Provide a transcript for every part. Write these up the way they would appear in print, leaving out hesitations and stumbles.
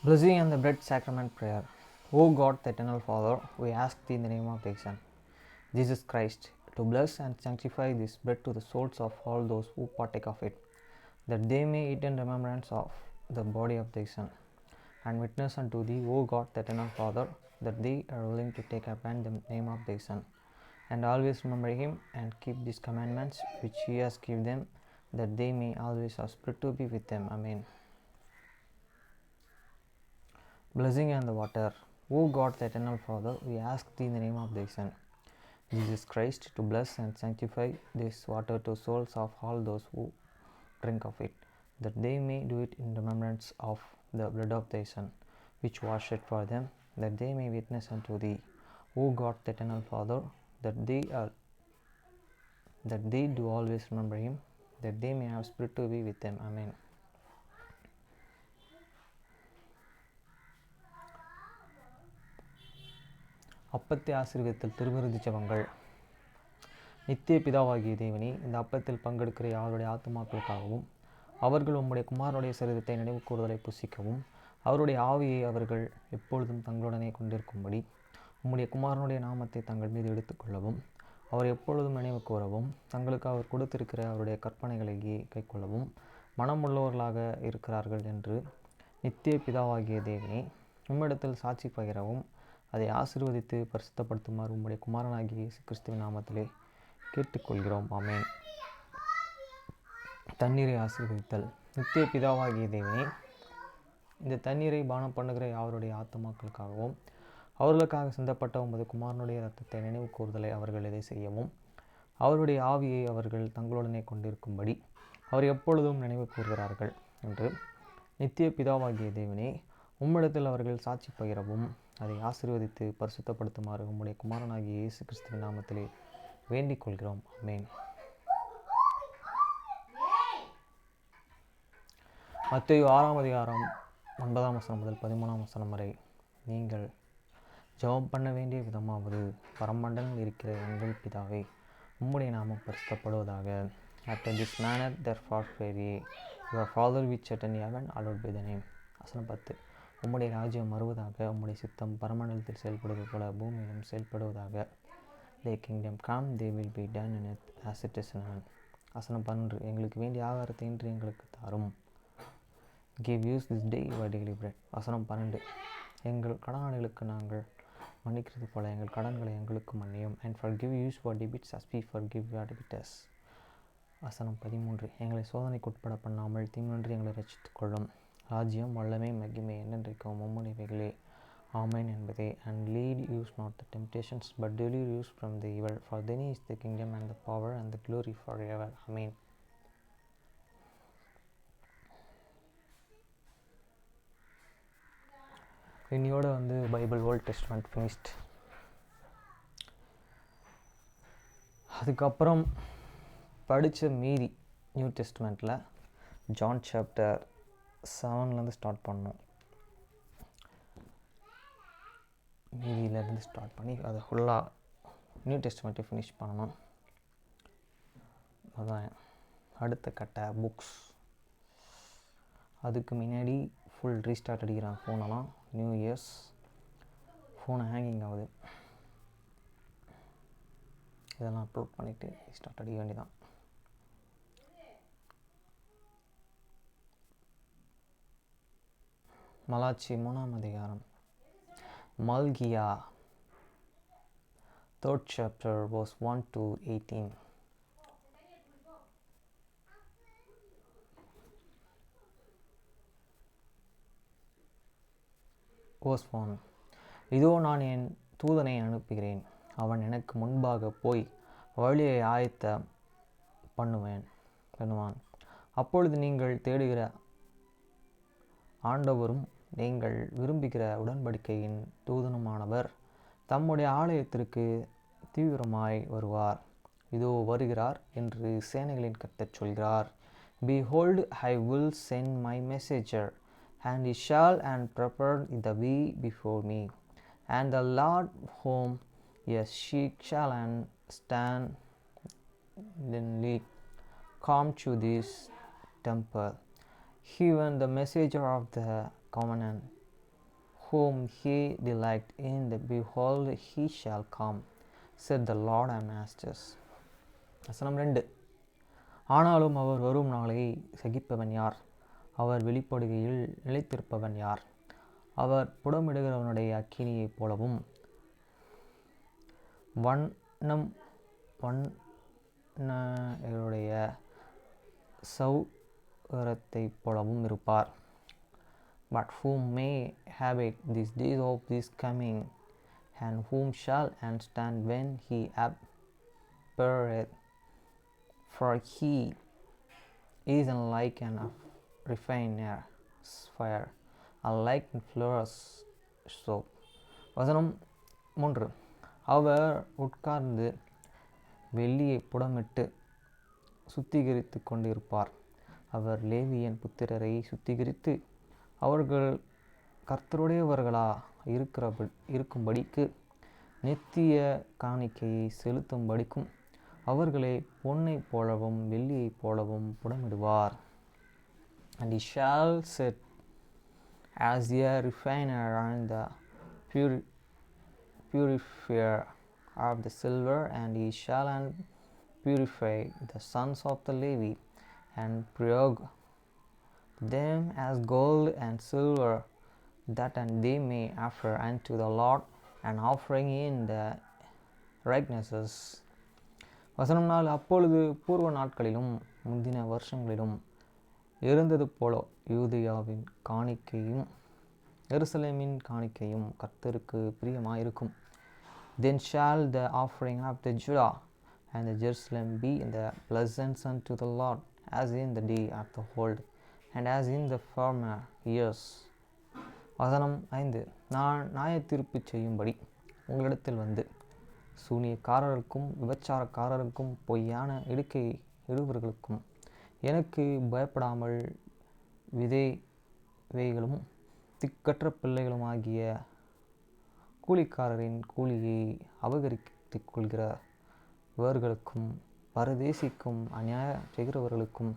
Blessing and the bread sacrament prayer. O God, the eternal Father, we ask thee in the name of thy Son, Jesus Christ, to bless and sanctify this bread to the souls of all those who partake of it, that they may eat in remembrance of the body of thy Son, and witness unto thee, O God, the eternal Father, that they are willing to take up in the name of thy Son, and always remember him and keep these commandments which he has given them, that they may always have spirit to be with them. Amen. Blessing and the water. O God, the eternal Father, we ask thee in the name of thy Son, Jesus Christ, to bless and sanctify this water to souls of all those who drink of it, that they may do it in remembrance of the blood of thy Son, which was shed for them, that they may witness unto thee, O God, the eternal Father, that they do always remember him, that they may have spirit to be with them. Amen. அப்பத்தை ஆசீர்வதித்தல் திருவிருதி ஜெபங்கள். நித்திய பிதாவாகிய தேவனே, இந்த அப்பத்தில் பங்கெடுக்கிற அவருடைய ஆத்துமாக்களுக்காகவும் அவர்கள் உம்முடைய குமாரனுடைய சரீரத்தை நினைவு கூறுதலை புசிக்கவும் அவருடைய ஆவியை அவர்கள் எப்பொழுதும் தங்களுடனே கொண்டிருக்கும்படி உம்முடைய குமாரனுடைய நாமத்தை தங்கள் மீது எடுத்துக்கொள்ளவும் அவர் எப்பொழுதும் நினைவு கூறவும் தங்களுக்கு அவர் கொடுத்திருக்கிற அவருடைய கற்பனைகளையே கைக்கொள்ளவும் மனமுள்ளவர்களாக இருக்கிறார்கள் என்று நித்திய பிதாவாகிய தேவனே, உம்மிடத்தில் சாட்சி பகிரவும் அதை ஆசீர்வதித்து பரிசுத்தப்படுத்துமாறு உம்முடைய குமாரனாகிய இயேசு கிறிஸ்துவின் நாமத்திலே கேட்டுக்கொள்கிறோம். ஆமென். தண்ணீரை ஆசீர்வதித்தல். நித்திய பிதாவாகிய தேவனே, இந்த தண்ணீரை பானம் பண்ணுகிற அவருடைய ஆத்துமாக்களுக்காகவும் அவர்களுக்காக சிந்தப்பட்ட உமது குமாரனுடைய இரத்தத்தை நினைவு கூறுதலை அவர்கள் இதை செய்யவும் அவருடைய ஆவியை அவர்கள் தங்களுடனே கொண்டிருக்கும்படி அவர் எப்பொழுதும் நினைவு கூறுகிறார்கள் என்று நித்திய பிதாவாகிய தேவனே, உம்மிடத்தில் அவர்கள் சாட்சி பகிரவும் அதை ஆசீர்வதித்து பரிசுத்தப்படுத்துமாறு உம்முடைய குமாரனாகிய இயேசு கிறிஸ்துவின் நாமத்திலே வேண்டிக் கொள்கிறோம். ஆமென். மத்தேயு 6ஆம் அதிகாரம் 9ஆம் வசனம் முதல் 13ஆம் வசனம் வரை. நீங்கள் ஜெபம் பண்ண வேண்டிய விதமாவது, பரமண்டலம் இருக்கிற எங்கள் பிதாவே, உம்முடைய நாமம் பரிசுத்தப்படுவதாக. After this manner therefore pray ye, your Father which art in heaven, hallowed be thy name. வசனம் 10. உம்முடைய ராஜ்யம் வருவதாக, உம்முடைய சித்தம் பரமண்டலத்தில் செயல்படுவது போல பூமியிலும் செயல்படுவதாக. Thy kingdom come, they will be done in earth as it is in heaven. வசனம் 12. எங்களுக்கு வேண்டிய ஆகாரத்தை இன்று எங்களுக்கு தாரும். Give us this day our daily bread. வசனம் 12. எங்கள் கடனாளிகளுக்கு நாங்கள் மன்னிக்கிறது போல எங்கள் கடன்களை எங்களுக்கு மன்னியும். And forgive us our debts as we forgive our debtors. வசனம் 13. எங்களை சோதனைக்கு உட்பட பண்ணாமல் தீமையின்றி எங்களை ரட்சித்துக் கொள்ளும். ராஜ்யம் வல்லமை மகிமை என்னென்றைக்கும் உம்முடையவைகளே, ஆமென் என்பதே. And lead us not the temptations, but deliver us from the evil. For thine is the kingdom and the power and the glory forever. Amen. இன்னையோட பைபிள் ஓல்ட் டெஸ்ட்மெண்ட் ஃபினிஷ்ட். அதுக்கப்புறம் படித்த மீதி நியூ டெஸ்ட்மெண்ட்டில் ஜான் சாப்டர் 7 ஸ்டார்ட் பண்ணோம். மீதியிலேருந்து start பண்ணி அதை ஃபுல்லாக new டெஸ்ட்மெண்ட்டை finish பண்ணணும். அதுதான் அடுத்த கட்ட புக்ஸ். அதுக்கு முன்னாடி ஃபுல் ரீஸ்டார்ட் அடிக்கிறாங்க ஃபோனெல்லாம். நியூ இயர்ஸ் ஃபோனை ஹேங்கிங் ஆகுது. இதெல்லாம் அப்லோட் பண்ணிவிட்டு ரீஸ்டார்ட் அடிக்க வேண்டியதான். மலாச்சி 3ஆம் அதிகாரம். மல்கியா 3rd chapter verse 1 to 18. Verse 1. இதோ நான் என் தூதனை அனுப்புகிறேன், அவன் எனக்கு முன்பாக போய் வழியை ஆயத்த பண்ணுவான். அப்பொழுது நீங்கள் தேடுகிற ஆண்டவரும் நீங்கள் விரும்புகிற உடன்படிக்கையின் தூதனுமானவர் தம்முடைய ஆலயத்திற்கு தீவிரமாய் வருவார். இதோ வருகிறார் என்று சேனைகளின் கர்த்தர் சொல்கிறார். Behold, I will send my messenger, and he shall and prepare the way before me. And the Lord whom yes she shall and stand then come to this temple, even the messenger of the covenant, whom he delight in the behold he shall come, said the Lord and Masters. வசனம் 2. ஆனாலும் அவர் வரும் நாளை சகிப்பவன் யார்? அவர் வெளிப்படுகையில் நிலைத்திருப்பவன் யார்? அவர் புடமிடுகிறவனுடைய அக்கினியைப் போலவும் வண்ணனுடைய சௌகரத்தைப் போலவும் இருப்பார். But whom may habit these days of this coming, and whom shall stand when he appeareth? For he is unlike an refiner's fire, unlike fuller's soap. வசனம் 3. அவர் உட்கார்ந்து வெள்ளியை புடமிட்டு சுத்திகரித்து கொண்டிருப்பார். அவர் லேவியன் புத்திரரை சுத்திகரித்து அவர்கள் கர்த்தருடையவர்களா இருக்கும்படிக்கு நித்திய காணிக்கையை செலுத்தும்படிக்கும் அவர்களை பொன்னைப் போலவும் வெள்ளியைப் போலவும் புடமிடுவார். And he shall set as a refiner and the purifier of the silver, and he shall purify the sons of the Levi, and purge them as gold and silver, that and they may offer unto the Lord an offering in the righteousness. வசனம் 4. அப்பொழுது பூர்வ நாட்களிலும் முந்தின வருஷங்களிலும் இருந்தது போல யூதேயாவின் காணிக்கையும் எருசலேமின் காணிக்கையும் கர்த்தருக்கு பிரியமாயிருக்கும். Then shall the offering of the Judah and the Jerusalem be the pleasant unto the Lord, as in the day of the old, and as in the former years. வசனம் 5. நான் நியாயத்தீர்ப்பு செய்யும்படி உங்களிடத்தில் வந்து சூனியக்காரருக்கும் விபச்சாரக்காரருக்கும் பொய்யான இடுக்கை இடுவர்களுக்கும் எனக்கு பயப்படாமல் விதைவைகளும் திக்கற்ற பிள்ளைகளுமாகிய கூலிக்காரரின் கூலியை அபகரித்துக் கொள்கிறவர்களுக்கும் பரதேசிக்கும் அநியாயம் செய்கிறவர்களுக்கும்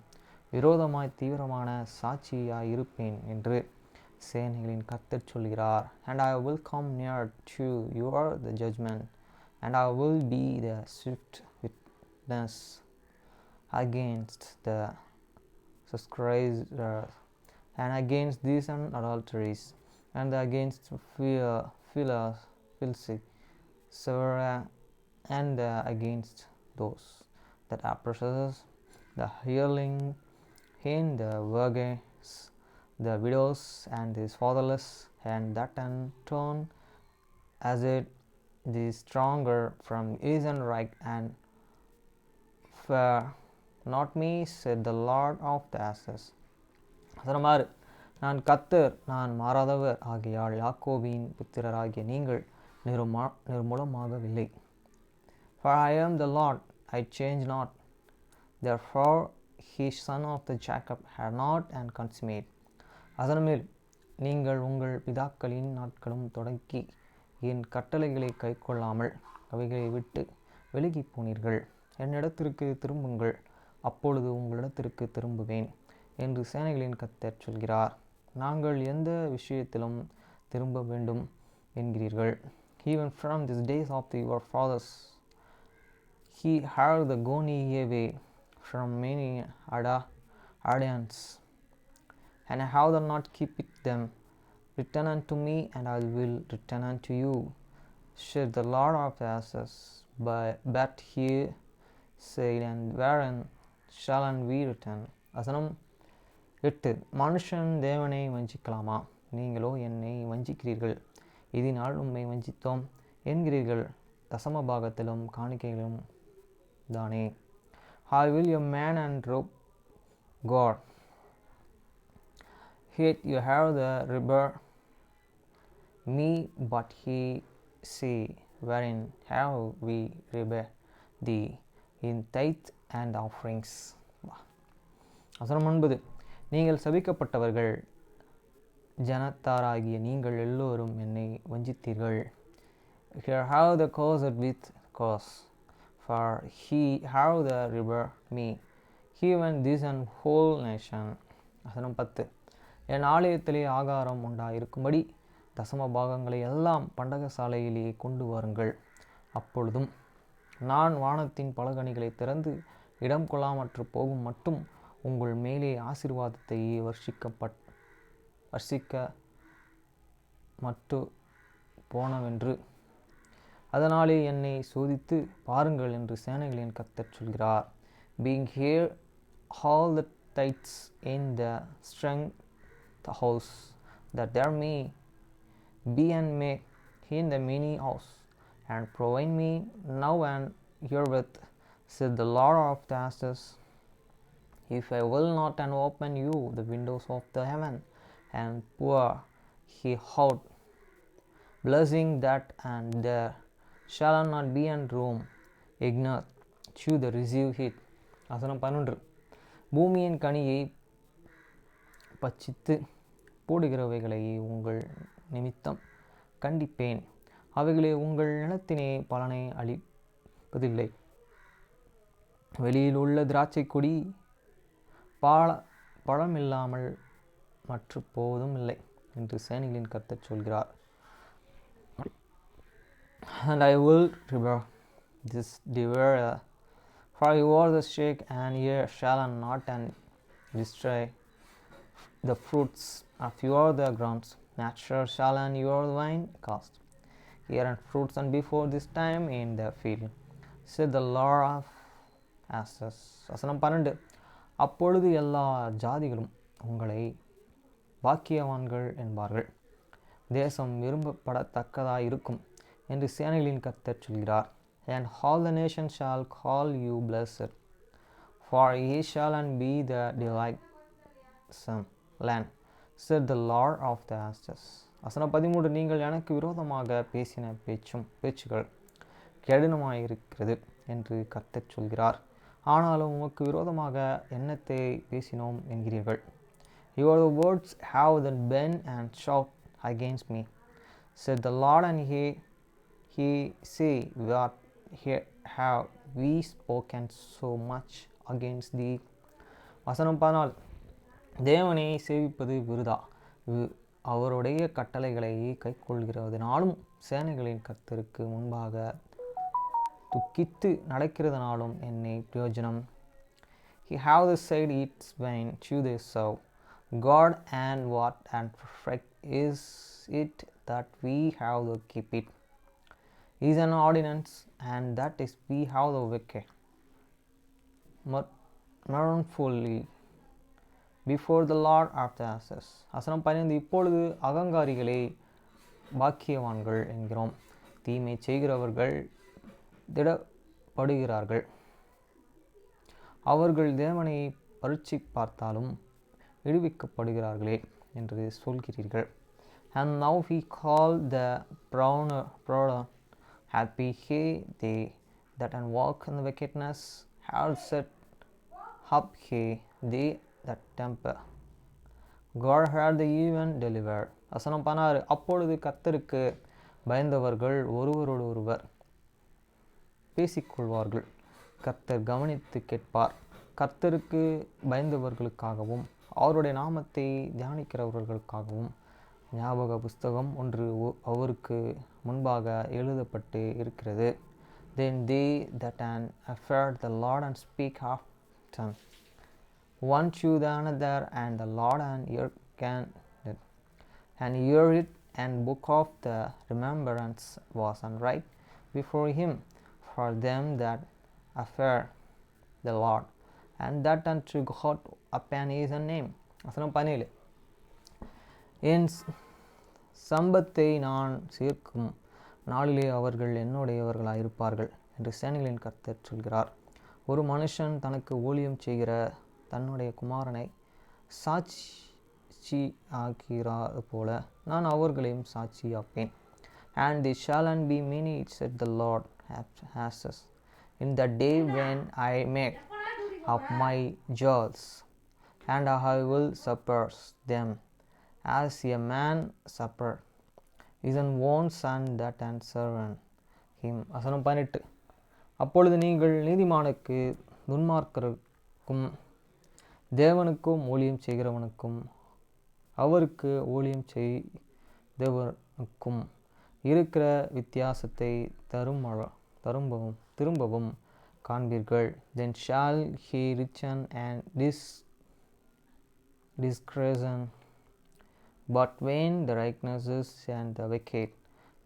விரோதமாய் தீவிரமான சாட்சியாயிருப்பேன் என்று சேனைகளின் கர்த்தர் சொல்கிறார். And I will come near to your the judgment, and I will be the swift witness against the transgressors, and against these adulteries, and against filthy, and against those that oppress the hireling, in the virgins, the widows, and the fatherless, and that turn as it is stronger from is and right, and fear not me, said the Lord of the asses. வசனம் 6. நான் கர்த்தர், நான் மாறாதவர் ஆகையால் யாக்கோபின் புத்திரராகிய நீங்கள் நிர்மூலமாகவில்லை. For I am the Lord, I change not. Therefore his son of the Jacob had not and consummate. அதன்மேல் நீங்கள் உங்கள் பிதாக்களின் நாட்களும் தொடங்கி என் கட்டளைகளை கைக்கொள்ளாமல் அவைகளை விட்டு விலகி போனீர்கள். என்னிடத்திற்கு திரும்புங்கள், அப்பொழுது உங்களிடத்திற்கு திரும்புவேன் என்று சேனைகளின் கர்த்தர் சொல்கிறார். நாங்கள் எந்த விஷயத்திலும் திரும்ப வேண்டும் என்கிறீர்கள். Even from these days of your fathers he had the gone away from many audience, and I have not kept them. Return unto me, and I will return unto you, said the Lord of the asses. But he said, and wherein shall we return? வசனம் 8. மனுஷன் தேவனை வஞ்சிக்கலாமா? நீங்களோ என்னை வஞ்சிக்கிறீர்கள். இதனால் உம்மை வஞ்சித்தோம் என்கிறீர்கள். தசமபாகத்திலும் காணிக்கையிலும் தானே. How will your man and rope God? Yet you have the river me, but he say, wherein have we river thee? In tithe and offerings. வசனம் 9. நீங்கள் சபிக்கப்பட்டவர்கள், ஜனத்தாராகிய நீங்கள் எல்லோரும் என்னை வஞ்சித்தீர்கள். Here have the cursed with curse, for he have the river me, even this and whole nation. வசனம் 10. என் ஆலயத்திலே ஆகாரம் உண்டாயிருக்கும்படி தசம பாகங்களை எல்லாம் பண்டகசாலையிலே கொண்டு வாருங்கள். அப்பொழுதும் நான் வானத்தின் பலகணிகளை திறந்து இடம் கொள்ளாமற்று போகும் மட்டும் உங்கள் மேலே ஆசீர்வாதத்தை வர்ஷிக்க மட்டு போனவென்று அதனாலே என்னை சோதித்து பாருங்கள் என்று சேனைகளின் கர்த்தர் சொல்கிறார். Being here all the tithes in the strength the house, that there may be and may in the many house, and provide me now and herewith, said the Lord of the ashes, if I will not and open you the windows of the heaven and pour he out blessing that and there shall not be and room enough to the receive it. வசனம் 11. பூமியின் கனியை பட்சித்து போடுகிறவைகளை உங்கள் நிமித்தம் கண்டிப்பேன். அவைகளே உங்கள் நிலத்தினே பலனை அளிப்பதில்லை. வெளியில் உள்ள திராட்சை கொடி பழமில்லாமல் மற்ற போவதும் இல்லை என்று சேனைகளின் கர்த்தர் சொல்கிறார். And I will rebuke this devourer, for you are the shake, and ye shall not and destroy the fruits of your the grounds. Nature shall and your wine cast here and fruits and before this time in the field, said the Lord of ashes. வசனம் 12. அப்பொழுது எல்லா ஜாதிகளும் உங்களை பாக்கியவான்கள் என்பார்கள். தேசம் விரும்பப்படத்தக்கதாய் இருக்கும் என்று சேனைகளின் கர்த்தர் சொல்கிறார். And all the nations shall call you blessed, for ye shall and be the delightsome land, said the Lord of the ashes. வசனம் 13. நீங்கள் எனக்கு விரோதமாக பேசின பேச்சுகள் கடினமாயிருக்கிறது என்று கர்த்தர் சொல்கிறார். ஆனாலும் உமக்கு விரோதமாக என்னத்தை பேசினோம் என்கிறீர்கள். Your words have then been and shout against me, said the Lord, and he say, what have we spoken so much against thee? வசனம் 14. தேவனை சேவிப்பது விருதா, அவருடைய கட்டளைகளை கைக்கொள்கிறதுனாலும் சேனைகளின் கர்த்தருக்கு முன்பாக துக்கித்து நடக்கிறதுனாலும் என்னை பிரயோஜனம். He have said it's vain to they serve God, and what and perfect is it that we have to keep it, is an ordinance, and that is we have the wicked mournfully before the Lord of the ashes. வசனம் 15. இப்பொழுது அகங்காரிகளே பாக்கியவான்கள் என்கிறோம். தீமை செய்கிறவர்கள் திடப்படுகிறார்கள். அவர்கள் தேவனை பரீட்சை பார்த்தாலும் விடுவிக்கப்படுகிறார்களே என்று சொல்கிறீர்கள். And now we call the proud happy, he they that and walk in the wickedness have set up, he they that temper God had the even delivered. வசனம் 16. அப்பொழுது கர்த்தருக்கு பயந்தவர்கள் ஒருவரோடொருவர் பேசிக்கொள்வார்கள். கர்த்தர் கவனித்து கேட்பார். கர்த்தருக்கு பயந்தவர்களுக்காகவும் அவருடைய நாமத்தை தியானிக்கிறவர்களுக்காகவும் ஞாபக புஸ்தகம் ஒன்று அவருக்கு முன்பாக எழுதப்பட்டு இருக்கிறது. Then they that fear the Lord and speak often one to the another, and the Lord and hear it, and book of the remembrance was and write before him for them that fear the Lord, and that unto God upon his name. வசனம் 17. என் சம்பத்தை நான் சேர்க்கும் நாளிலே அவர்கள் என்னுடையவர்களாயிருப்பார்கள் என்று சேனைகளின் கர்த்தர் சொல்கிறார். ஒரு மனுஷன் தனக்கு ஊழியம் செய்கிற தன்னுடைய குமாரனை சாட்சி ஆக்கிறாது போல நான் அவர்களையும் சாட்சியாப்பேன். And they shall and be many, said the Lord ashes, in the day when I make up my jewels, and I will suppress them as a man supper his own son that and servant him. வசனம் 18. அப்பொழுது நீங்கள் நீதிமானுக்கு துன்மார்க்கருக்கும் தேவனுக்கும் ஊழியம் செய்கிறவனுக்கும் அவருக்கு ஊழியம் க்கும் இருக்கிற வித்தியாசத்தை திரும்பவும் காண்பீர்கள். Then shall he return and disgrace but when the righteous and the wicked,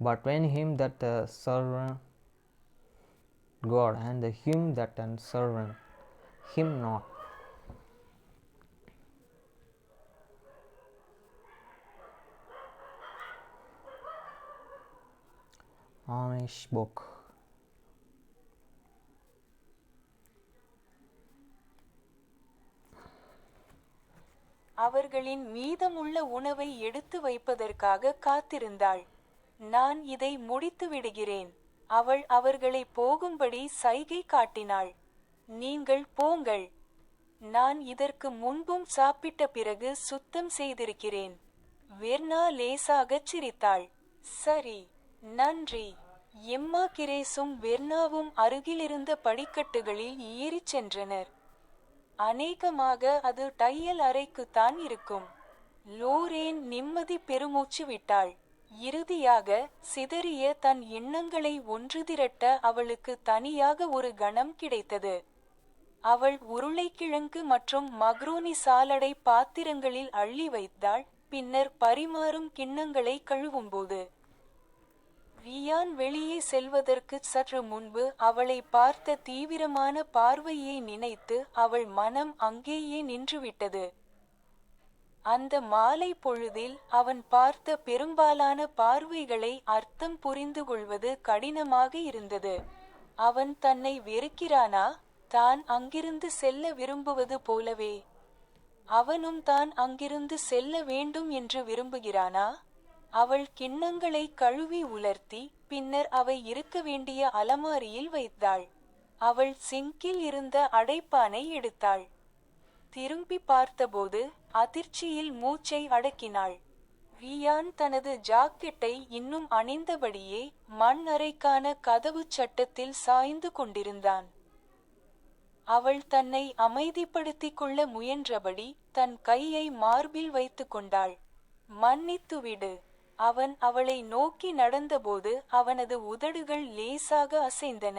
but when him that servant God and the him that servant him not. Amish book. அவர்களின் மீதமுள்ள உணவை எடுத்து வைப்பதற்காக காத்திருந்தாள். நான் இதை முடித்து விடுகிறேன். அவள் அவர்களை போகும்படி சைகை காட்டினாள். நீங்கள் போங்கள். நான் இதற்கு முன்பும் சாப்பிட்ட பிறகு சுத்தம் செய்திருக்கிறேன். வெர்னா லேசாகச் சிரித்தாள். சரி, நன்றி. எம்மா கிரேசும் வெர்னாவும் அருகிலிருந்த படிக்கட்டுகளில் ஏறிச் சென்றனர். அநேகமாக அது தையல் அறைக்குத்தான் இருக்கும். லோரேன் நிம்மதி பெருமூச்சு விட்டாள். இறுதியாக சிதறிய தன் எண்ணங்களை ஒன்று திரட்ட அவளுக்கு தனியாக ஒரு கணம் கிடைத்தது. அவள் உருளைக்கிழங்கு மற்றும் மக்ரோனி சாலடை பாத்திரங்களில் அள்ளி வைத்தாள். பின்னர் பரிமாறும் கிண்ணங்களை கழுவும்போது ரியான் வெளியே செல்வதற்கு சற்று முன்பு அவளை பார்த்த தீவிரமான பார்வையை நினைத்து அவள் மனம் அங்கேயே நின்றுவிட்டது. அந்த மாலை பொழுதில் அவன் பார்த்த பெரும்பாலான பார்வைகளை அர்த்தம் புரிந்து கொள்வது கடினமாக இருந்தது. அவன் தன்னை வெறுக்கிறானா? தான் அங்கிருந்து செல்ல விரும்புவது போலவே அவனும் தான் அங்கிருந்து செல்ல வேண்டும் என்று விரும்புகிறானா? அவள் கிண்ணங்களை கழுவி உலர்த்தி பின்னர் அவை இருக்க வேண்டிய அலமாரியில் வைத்தாள். அவள் சிங்கில் இருந்த அடைப்பானை எடுத்தாள். திரும்பி பார்த்தபோது அதிர்ச்சியில் மூச்சை அடக்கினாள். ரியான் தனது ஜாக்கெட்டை இன்னும் அணிந்தபடியே மண் அறைக்கான கதவுச் சட்டத்தில் சாய்ந்து கொண்டிருந்தான். அவள் தன்னை அமைதிப்படுத்திக் கொள்ள முயன்றபடி தன் கையை மார்பில் வைத்து கொண்டாள். மன்னித்துவிடு. அவன் அவளை நோக்கி நடந்தபோது அவனது உதடுகள் லேசாக அசைந்தன.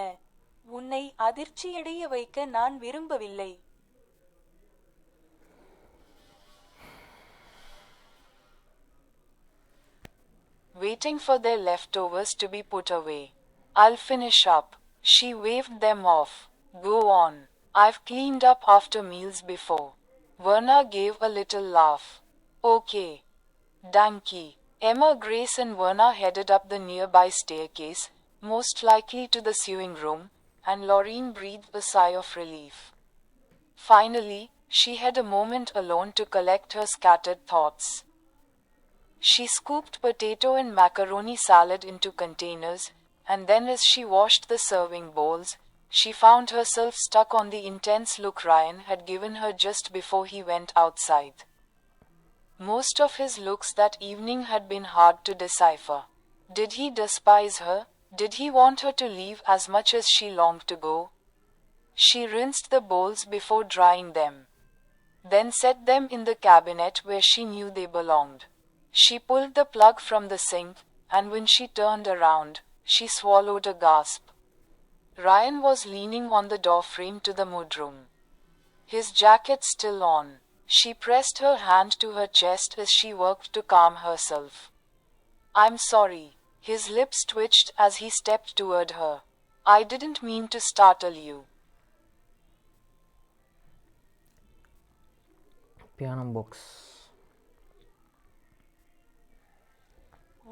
உன்னை அதிர்ச்சியடைய வைக்க நான் விரும்பவில்லை. Waiting for their leftovers to be put away. I'll finish up. She waved them off. Go on. I've cleaned up after meals before. Verna gave a little laugh. Okay. Danke. Emma, Grace and Verna headed up the nearby staircase, most likely to the sewing room, and Laureen breathed a sigh of relief. Finally, she had a moment alone to collect her scattered thoughts. She scooped potato and macaroni salad into containers, and then as she washed the serving bowls, she found herself stuck on the intense look Ryan had given her just before he went outside. Most of his looks that evening had been hard to decipher. Did he despise her? Did he want her to leave as much as she longed to go? She rinsed the bowls before drying them, then set them in the cabinet where she knew they belonged. She pulled the plug from the sink, and when she turned around, she swallowed a gasp. Ryan was leaning on the doorframe to the mudroom, his jacket still on. She pressed her hand to her chest as she worked to calm herself. I'm sorry. His lips twitched as he stepped toward her. I didn't mean to startle you. Piano box.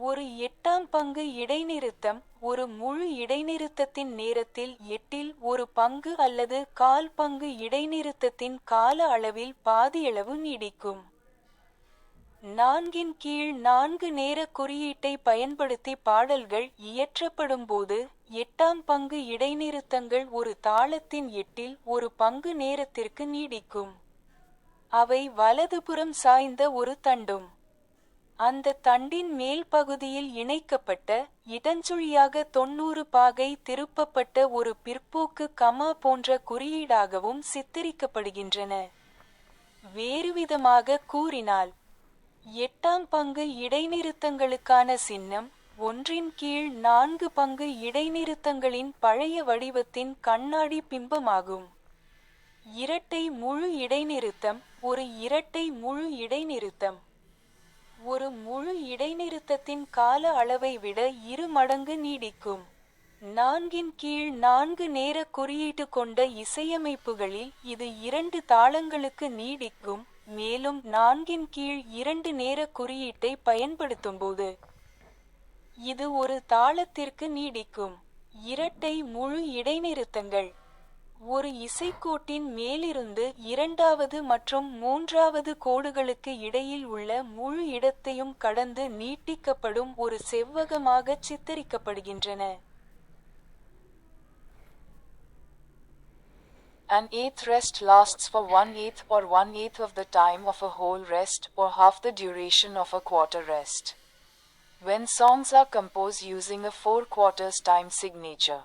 ஒரு 8ஆம் பங்கு இடைநிறுத்தம் ஒரு முழு இடைநிறுத்தத்தின் நேரத்தில் 8இல் ஒரு பங்கு அல்லது கால் பங்கு இடைநிறுத்தத்தின் கால அளவில் பாதியளவு நீடிக்கும். 4 நேர குறியீட்டை பயன்படுத்தி பாடல்கள் இயற்றப்படும்போது 8ஆம் பங்கு இடைநிறுத்தங்கள் ஒரு தாளத்தின் 8இல் ஒரு பங்கு நேரத்திற்கு நீடிக்கும். அவை வலதுபுறம் சாய்ந்த ஒரு தண்டும். அந்த தண்டின் மேல் பகுதியில் இணைக்கப்பட்ட இடஞ்சுழியாக 90 பாகை திருப்பப்பட்ட ஒரு பிற்போக்கு கமா போன்ற குறியீடாகவும் சித்தரிக்கப்படுகின்றன. வேறுவிதமாக கூறினால் 8ஆம் பங்கு இடைநிறுத்தங்களுக்கான சின்னம் 1/4 பங்கு இடைநிறுத்தங்களின் பழைய வடிவத்தின் கண்ணாடி பிம்பமாகும். இரட்டை முழு இடைநிறுத்தம் ஒரு இரட்டை முழு இடைநிறுத்தம் ஒரு முழு இடைநிறுத்தத்தின் கால அளவை விட 2 மடங்கு நீடிக்கும். 4/4 நேர குறியீட்டு கொண்ட இசையமைப்புகளில் இது 2 தாளங்களுக்கு நீடிக்கும், மேலும் 4/2 நேர குறியீட்டை பயன்படுத்தும்போது இது ஒரு தாளத்திற்கு நீடிக்கும். இரட்டை முழு இடைநிறுத்தங்கள் ஒரு இசைக்கோட்டின் மேலிருந்து இரண்டாவது மற்றும் மூன்றாவது கோடுகளுக்கு இடையில் உள்ள முழு இடத்தையும் கடந்து நீட்டிக்கப்படும் ஒரு செவ்வகமாகச் சித்தரிக்கப்படுகின்றன. An eighth rest lasts for 1/8 or 1/8 of the time of a whole rest or half the duration of a quarter rest. When songs are composed using a 4/4 time signature,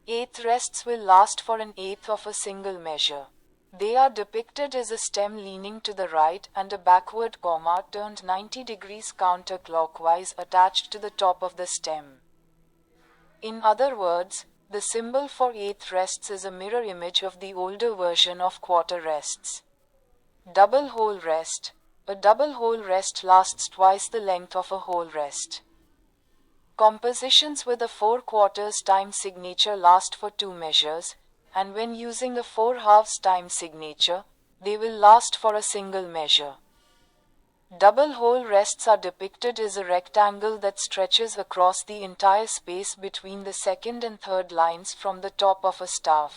eighth rests will last for an eighth of a single measure. They are depicted as a stem leaning to the right and a backward comma turned 90 degrees counterclockwise attached to the top of the stem. In other words, the symbol for eighth rests is a mirror image of the older version of quarter rests. Double whole rest. A double whole rest lasts twice the length of a whole rest. Compositions with a 4/4 time signature last for 2 measures, and when using a 4/2 time signature, they will last for a single measure. Double whole rests are depicted as a rectangle that stretches across the entire space between the second and third lines from the top of a staff.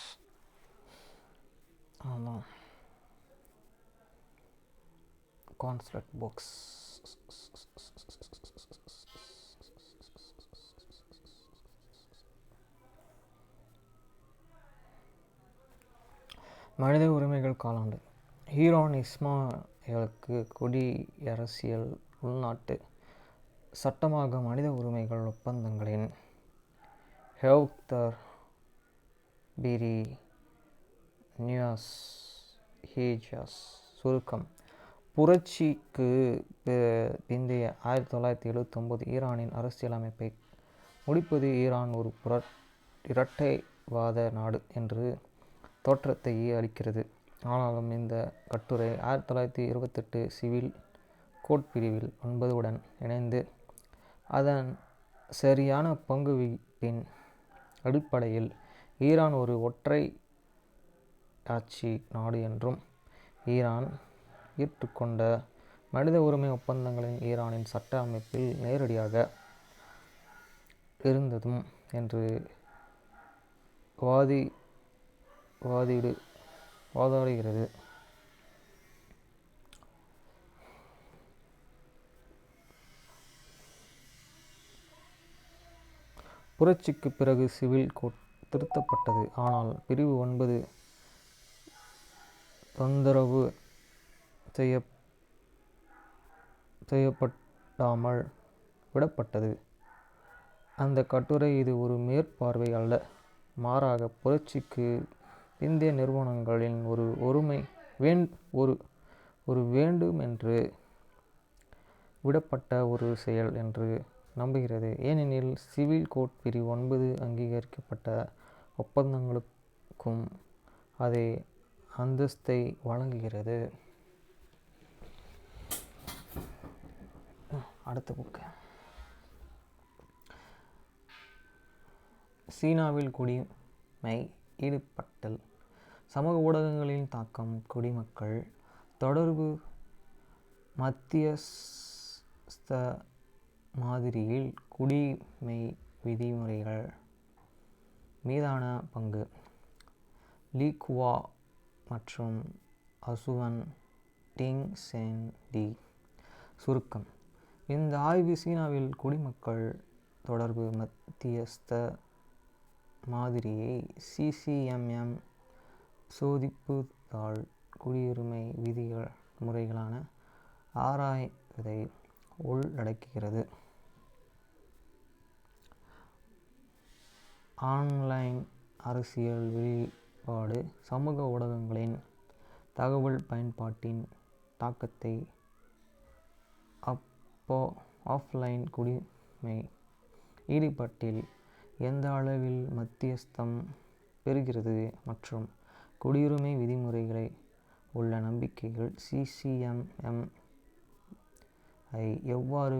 Construct books. மனித உரிமைகள் காலாண்டு. Iran இஸ்மாயிலுக்கு குடியரசியல் உள்நாட்டு சட்டமாக மனித உரிமைகள் ஒப்பந்தங்களின் ஹெவ்தர் பிரி நியாஸ் ஹேஜாஸ் சுருக்கம். புரட்சிக்கு பிந்தைய 1979 ஈரானின் அரசியலமைப்பை முடிப்பது ஈரான் ஒரு இரட்டைவாத நாடு என்று தோற்றத்தை அளிக்கிறது. ஆனாலும் இந்த கட்டுரை 1928 சிவில் கோட் பிரிவில் 9 உடன் இணைந்து அதன் சரியான பங்குவிப்பின் அடிப்படையில் ஈரான் ஒரு ஒற்றையாட்சி நாடு என்றும் ஈரான் ஏற்றுக்கொண்ட மனித உரிமை ஒப்பந்தங்களின் ஈரானின் சட்ட அமைப்பில் நேரடியாக இருந்ததும் என்று வாதாடுகிறது. புரட்சிக்கு பிறகு சிவில் கோட் திருத்தப்பட்டது. ஆனால் பிரிவு 9 தொந்தரவு செய்யப்படாமல் விடப்பட்டது. அந்த கட்டுரை இது ஒரு மேற்பார்வை அல்ல, மாறாக புரட்சிக்கு பிந்தைய நிறுவனங்களின் ஒரு வேண்டுமென்று விடப்பட்ட ஒரு செயல் என்று நம்புகிறது. ஏனெனில் சிவில் கோட் பிரிவு 9 அங்கீகரிக்கப்பட்ட ஒப்பந்தங்களுக்கும் அதே அந்தஸ்தை வழங்குகிறது. அடுத்த புக்கு. சீனாவில் குடிமை ஈடுபட்டல், சமூக ஊடகங்களின் தாக்கம், குடிமக்கள் தொடர்பு, மத்தியஸ்த மாதிரியில் குடிமை விதிமுறைகள் மீதான பங்கு. லீ குவா மற்றும் அசுவன் டிங் சென் டி சுருக்கம். இந்த ஆய்வு சீனாவில் குடிமக்கள் தொடர்பு மத்தியஸ்த மாதிரியை CCMM சோதிப்புத்தாள் குடியுரிமை விதிகள் முறைகளான ஆராய்வதை உள்ளடக்குகிறது. ஆன்லைன் அரசியல் வெளிப்பாடு, சமூக ஊடகங்களின் தகவல் பயன்பாட்டின் தாக்கத்தை ஆஃப்லைன் குடிமை ஈடுபாட்டில் எந்த அளவில் மத்தியஸ்தம் பெறுகிறது மற்றும் குடியுரிமை விதிமுறைகளை உள்ள நம்பிக்கைகள் CCM ஐ எவ்வாறு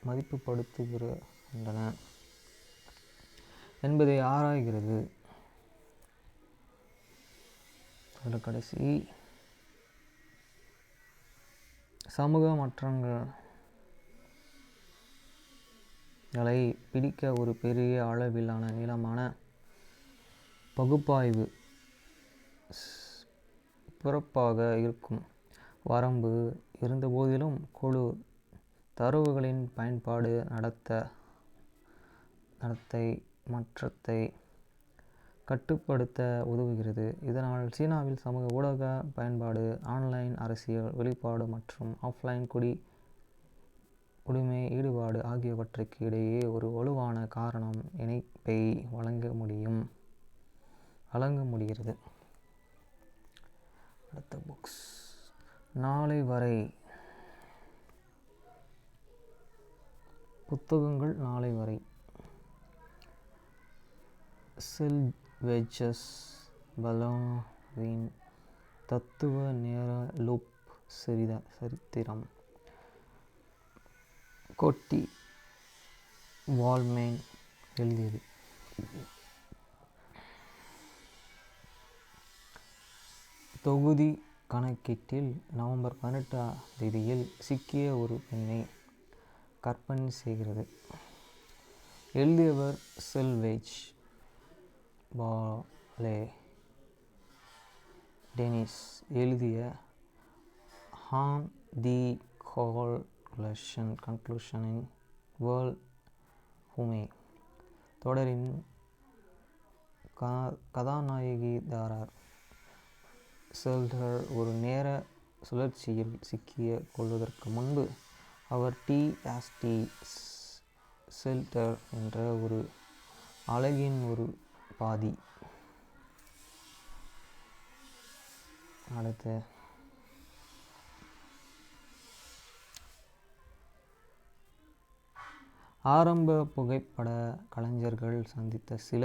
மதிப்புப்படுத்துகின்றன என்பதை ஆராய்கிறது. கடைசி சமூக மாற்றங்களை பிடிக்க ஒரு பெரிய அளவிலான நீளமான பகுப்பாய்வு பிறப்பாக இருக்கும். வரம்பு இருந்தபோதிலும் குழு தரவுகளின் பயன்பாடு நடத்தை மாற்றத்தை கட்டுப்படுத்த உதவுகிறது. இதனால் சீனாவில் சமூக ஊடக பயன்பாடு, ஆன்லைன் அரசியல் வெளிப்பாடு மற்றும் ஆஃப்லைன் குடிமை ஈடுபாடு ஆகியவற்றுக்கு இடையே ஒரு வலுவான காரணம் இணைப்பை வழங்க முடிகிறது. அடுத்த புக்ஸ் நாளை வரை புத்தகங்கள். நாளை வரை செல்வெஜஸ் பலோவின் தத்துவ நேர லூப் சரித்திரம். கோட்டி வால்மேன் எழுதியது. தொகுதி கணக்கீட்டில் நவம்பர் 18 சிக்கிய ஒரு பெண்ணை கற்பனை செய்கிறது. எழுதியவர் செல்வேஜ் பாலே. டெனிஸ் எழுதிய on the conclusion in world ஹூமே தொடரின் கதாநாயகி தாரா செல்டர் ஒரு நேர சுழற்சியில் சிக்கிக் கொள்வதற்கு முன்பு அவர் டி. செல்டர் என்ற ஒரு அலகின் ஒரு பாதி. அடுத்து ஆரம்ப புகைப்பட கலைஞர்கள் சந்தித்த சில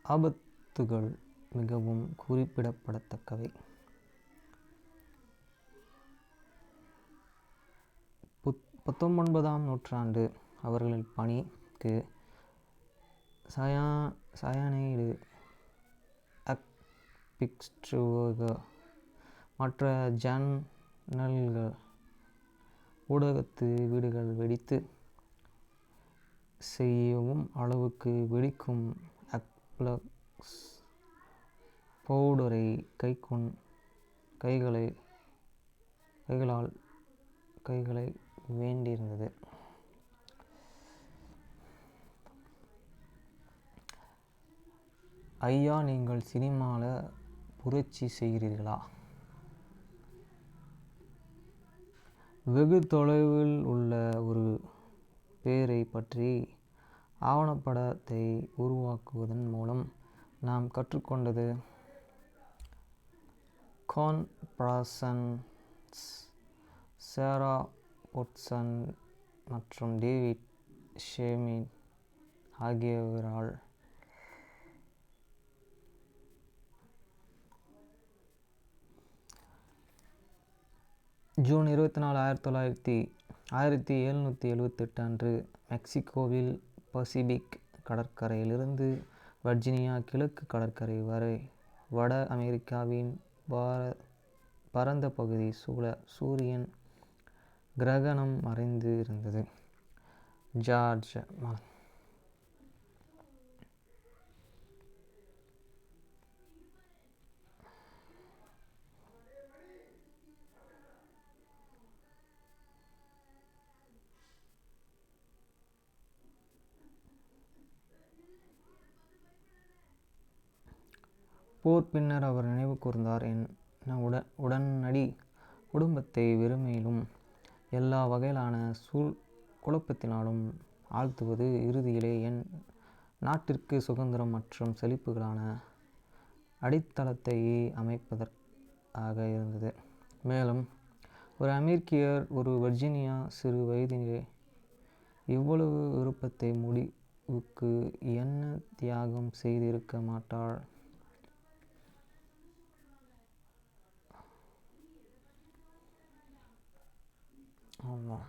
ஆபத்துகள் மிகவும் குறிப்பிடத்தக்கவை. 19ஆம் நூற்றாண்டு அவர்களின் பணிக்கு சயனைடு, பிக்ஸ்டுவக மற்ற ஜன்னல்கள், ஊடகத்து வீடுகள் வெடித்து செய்யும் அளவுக்கு வெடிக்கும் அக்ப்ளக்ஸ் பவுடரை கைகளை வேண்டியிருந்தது. ஐயா, நீங்கள் சினிமால புரட்சி செய்கிறீர்களா? வெகு தொலைவில் உள்ள ஒரு பேரை பற்றி ஆவணப்படத்தை உருவாக்குவதன் மூலம் நாம் கற்றுக்கொண்டது கான் பார்சன்ஸ், சேரா பொட்சன் மற்றும் டேவிட் ஷேமின் ஆகியோரால் ஜூன் 24, 1778 அன்று மெக்சிகோவில் பசிபிக் கடற்கரையிலிருந்து வர்ஜீனியா கிழக்கு கடற்கரை வரை வட அமெரிக்காவின் பரந்த பகுதி சூழ சூரியன் கிரகணம் மறைந்து இருந்தது. ஜார்ஜ் போர் பின்னர் அவர் நினைவு கூர்ந்தார், என் உடனடி குடும்பத்தை வெறுமையிலும் எல்லா வகையிலான குழப்பத்தினாலும் ஆழ்த்துவது இறுதியிலே என் நாட்டிற்கு சுதந்திரம் மற்றும் செழிப்புக்கான அடித்தளத்தையே ஆக இருந்தது. மேலும் ஒரு அமெரிக்கர் ஒரு வர்ஜீனியா சிறு வயதிலே இவ்வளவு விருப்பத்தை முடிவுக்கு என்ன தியாகம் செய்திருக்க மாட்டாள். ஆமாம்.